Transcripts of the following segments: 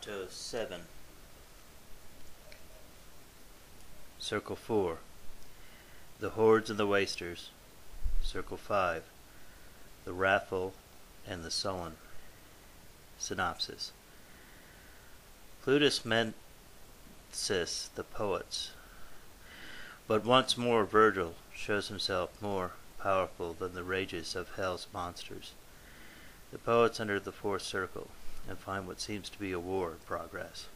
Canto VII. Circle 4. The Hordes and the Wasters. Circle 5. The Wrathful and the Sullen. Synopsis. Plutus mensis the poets. But once more Virgil shows himself more powerful than the rages of hell's monsters. The poets enter the fourth circle and find what seems to be a war in progress.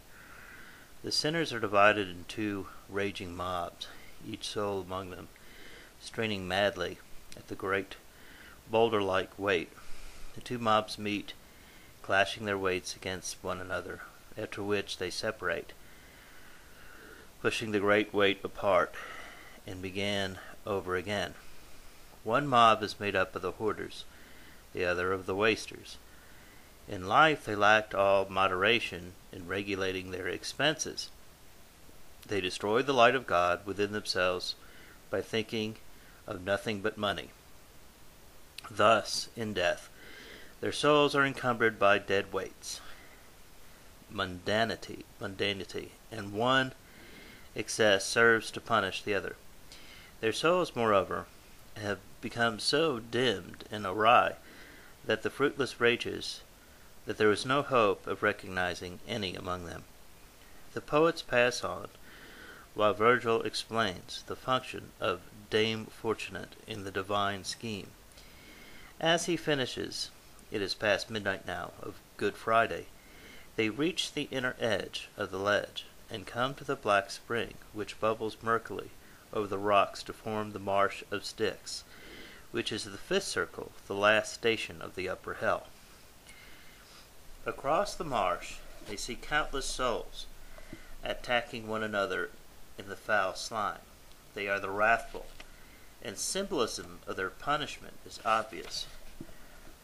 The sinners are divided in two raging mobs, each soul among them straining madly at the great boulder-like weight. The two mobs meet, clashing their weights against one another, after which they separate, pushing the great weight apart, and begin over again. One mob is made up of the hoarders, the other of the wasters. In life they lacked all moderation in regulating their expenses. They destroy the light of God within themselves by thinking of nothing but money. Thus, in death, their souls are encumbered by dead weights, mundanity, and one excess serves to punish the other. Their souls, moreover, have become so dimmed and awry that the fruitless rages that there is no hope of recognizing any among them. The poets pass on, while Virgil explains the function of Dame Fortunate in the divine scheme. As he finishes, it is past midnight now of Good Friday, they reach the inner edge of the ledge, and come to the black spring, which bubbles murkily over the rocks to form the Marsh of Styx, which is the fifth circle, the last station of the upper hell. Across the marsh they see countless souls attacking one another in the foul slime. They are the wrathful, and symbolism of their punishment is obvious.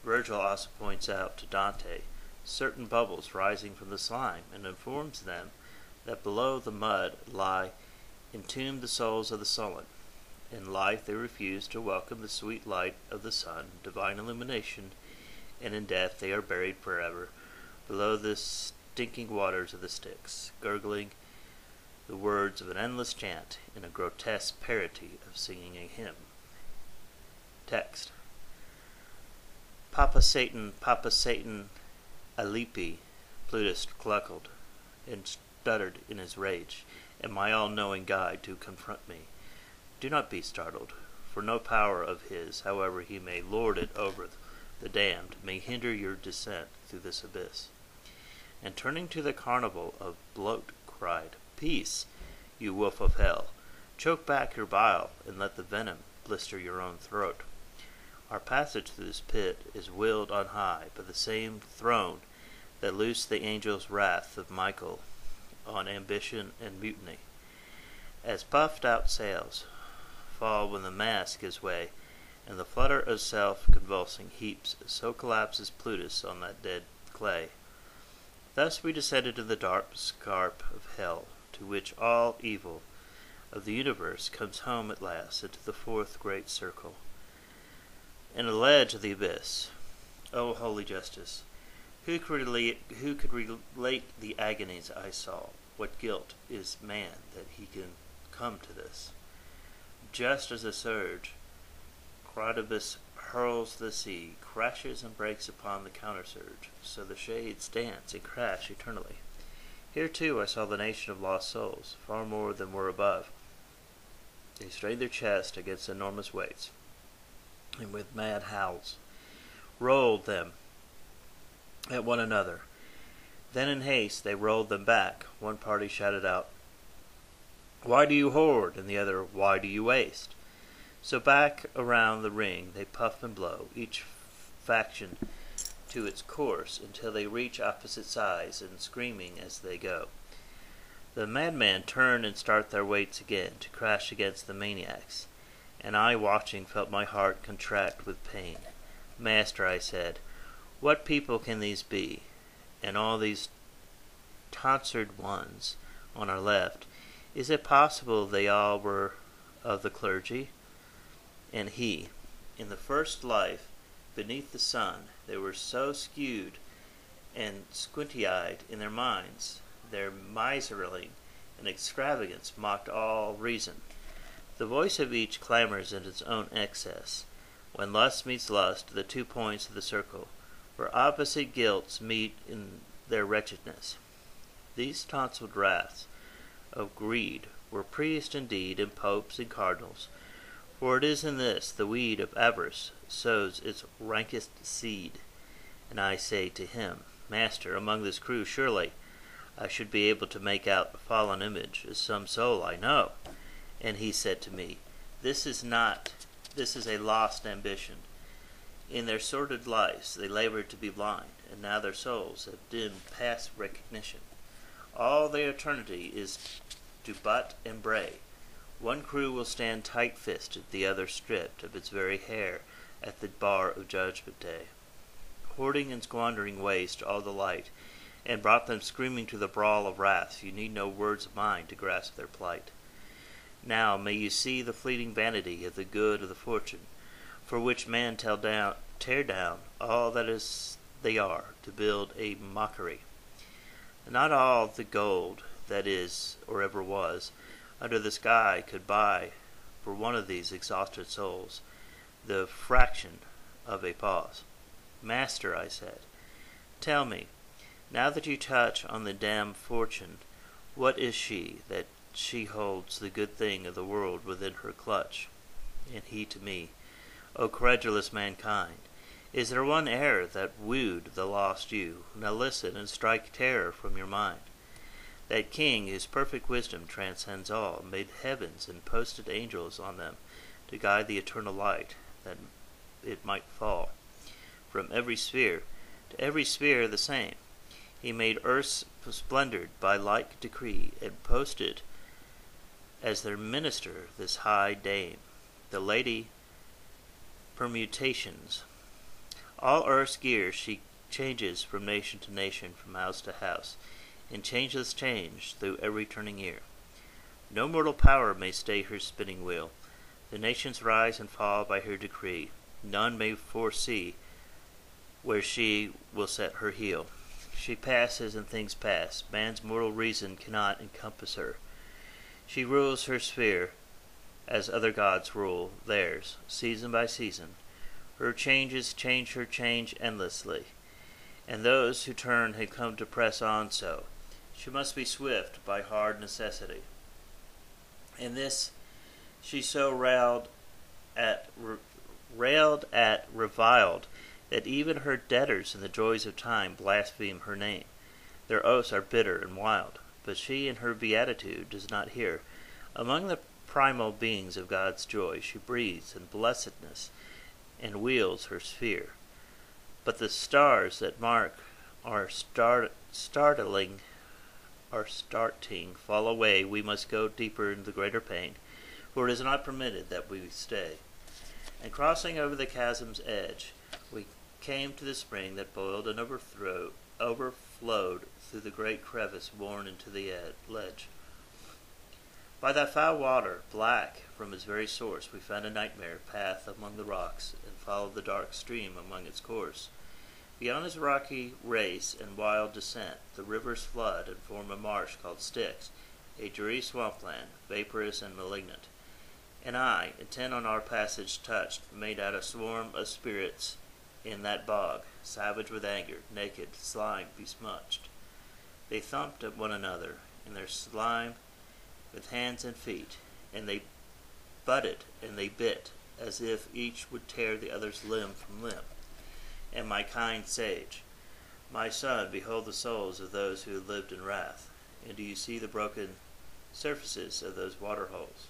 Virgil also points out to Dante certain bubbles rising from the slime, and informs them that below the mud lie entombed the souls of the sullen. In life they refuse to welcome the sweet light of the sun, divine illumination, and in death they are buried forever below the stinking waters of the Styx, gurgling the words of an endless chant in a grotesque parody of singing a hymn. Text. Papa Satan, Alipi, Plutus cluckled, and stuttered in his rage, and my all-knowing guide to confront me. Do not be startled, for no power of his, however he may lord it over the damned, may hinder your descent through this abyss. And turning to the carnival of bloat, cried, Peace, you wolf of hell! Choke back your bile, and let the venom blister your own throat. Our passage through this pit is willed on high by the same throne that loosed the angel's wrath of Michael on ambition and mutiny. As puffed out sails fall when the mast gives way, and the flutter of self-convulsing heaps, so collapses Plutus on that dead clay. Thus we descended to the dark scarp of hell, to which all evil of the universe comes home at last into the fourth great circle. In a ledge of the abyss, O holy justice, who could relate the agonies I saw? What guilt is man that he can come to this? Just as a surge, Crodibus hurls the sea, crashes and breaks upon the countersurge, so the shades dance and crash eternally. Here too I saw the nation of lost souls, far more than were above. They strained their chests against enormous weights, and with mad howls rolled them at one another. Then in haste they rolled them back. One party shouted out, Why do you hoard? And the other, Why do you waste? So back around the ring they puff and blow, each faction to its course, until they reach opposite sides, and screaming as they go. The madmen turn and start their weights again, to crash against the maniacs, and I, watching, felt my heart contract with pain. Master, I said, what people can these be? And all these tonsured ones on our left, is it possible they all were of the clergy? And he, in the first life, beneath the sun, they were so skewed and squinty-eyed in their minds. Their miserling and extravagance mocked all reason. The voice of each clamors in its own excess. When lust meets lust, the 2 points of the circle, where opposite guilts meet in their wretchedness. These tonsured wraths of greed were priests indeed, and popes and cardinals, for it is in this the weed of avarice sows its rankest seed. And I say to him, Master, among this crew surely I should be able to make out a fallen image as some soul I know. And he said to me, This is a lost ambition. In their sordid lives they labored to be blind, and now their souls have dimmed past recognition. All their eternity is to butt and bray. One crew will stand tight-fisted, the other stripped of its very hair at the bar of Judgment Day. Hoarding and squandering waste all the light, and brought them screaming to the brawl of wrath. You need no words of mine to grasp their plight. Now may you see the fleeting vanity of the good of the fortune, for which man tear down all that is they are, to build a mockery. Not all the gold that is, or ever was, under the sky could buy for one of these exhausted souls the fraction of a pause. Master, I said, tell me, now that you touch on the damned fortune, what is she, that she holds the good thing of the world within her clutch? And he to me, O credulous mankind, is there one error that wooed the lost you? Now listen and strike terror from your mind. That King, whose perfect wisdom transcends all, made heavens and posted angels on them to guide the eternal light, that it might fall from every sphere to every sphere the same. He made earth's splendored by like decree, and posted as their minister this high dame, the Lady Permutations. All earth's gears she changes from nation to nation, from house to house, in changeless change through every turning year. No mortal power may stay her spinning wheel. The nations rise and fall by her decree. None may foresee where she will set her heel. She passes and things pass. Man's mortal reason cannot encompass her. She rules her sphere as other gods rule theirs, season by season. Her changes change her change endlessly, and those who turn have come to press on so. She must be swift by hard necessity. In this she so railed at, reviled, that even her debtors in the joys of time blaspheme her name. Their oaths are bitter and wild, but she in her beatitude does not hear. Among the primal beings of God's joy she breathes in blessedness and wields her sphere. But the stars that mark our starting fall away. We must go deeper into the greater pain, for it is not permitted that we stay. And crossing over the chasm's edge, we came to the spring that boiled and overflowed through the great crevice worn into the ledge. By that foul water, black from its very source, we found a nightmare path among the rocks, and followed the dark stream among its course. Beyond its rocky race and wild descent, the rivers flood and form a marsh called Styx, a dreary swampland, vaporous and malignant. And I, intent on our passage touched, made out a swarm of spirits in that bog, savage with anger, naked, slime besmudged. They thumped at one another in their slime with hands and feet, and they butted and they bit, as if each would tear the other's limb from limb. And my kind sage, my son, behold the souls of those who lived in wrath, and do you see the broken surfaces of those water holes?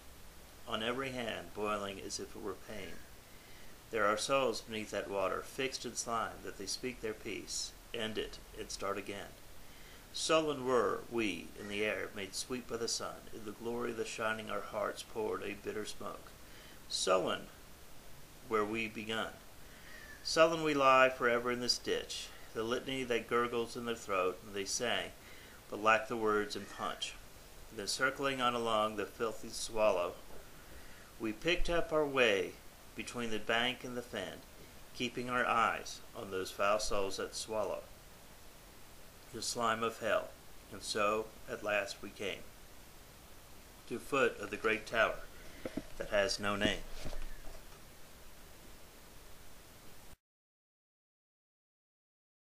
On every hand, boiling as if it were pain. There are souls beneath that water, fixed in slime, that they speak their peace, end it, and start again. Sullen were we in the air, made sweet by the sun. In the glory of the shining our hearts poured a bitter smoke. Sullen where we begun. Sullen we lie forever in this ditch, the litany that gurgles in their throat, and they sang, but lack the words and punch. Then circling on along the filthy swallow, we picked up our way between the bank and the fen, keeping our eyes on those foul souls that swallow. the slime of hell, and so at last we came to foot of the great tower that has no name.